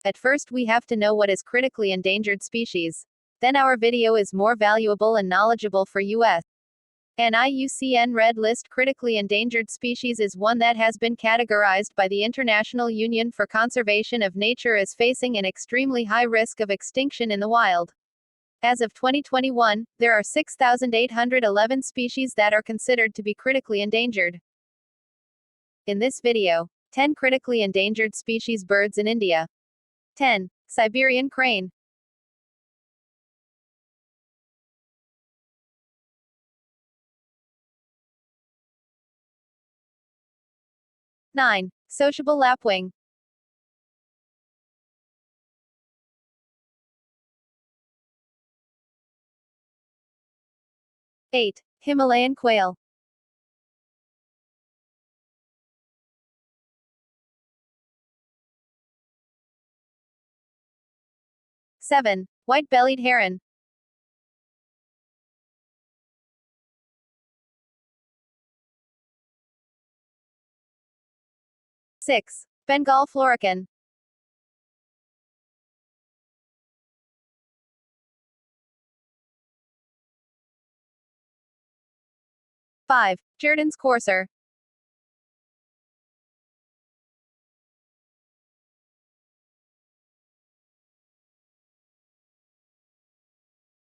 At first we have to know what is critically endangered species. Then our video is more valuable and knowledgeable for us. An IUCN Red List critically endangered species is one that has been categorized by the International Union for Conservation of Nature as facing an extremely high risk of extinction in the wild. As of 2021, there are 6,811 species that are considered to be critically endangered. In this video, 10 critically endangered species birds in India. 10. Siberian crane. 9. Sociable lapwing. 8. Himalayan quail. 7. White-bellied heron. 6. Bengal florican. 5. Jordan's courser.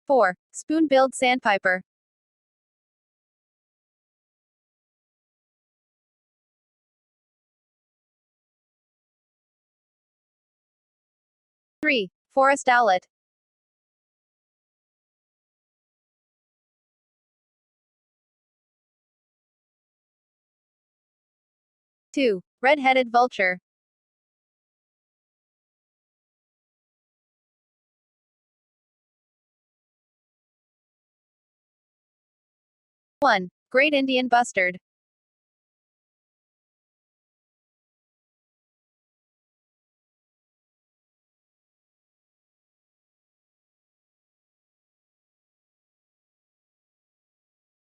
4. Spoon-billed sandpiper. 3. Forest owlet. 2. Red-headed vulture. 1. Great Indian bustard.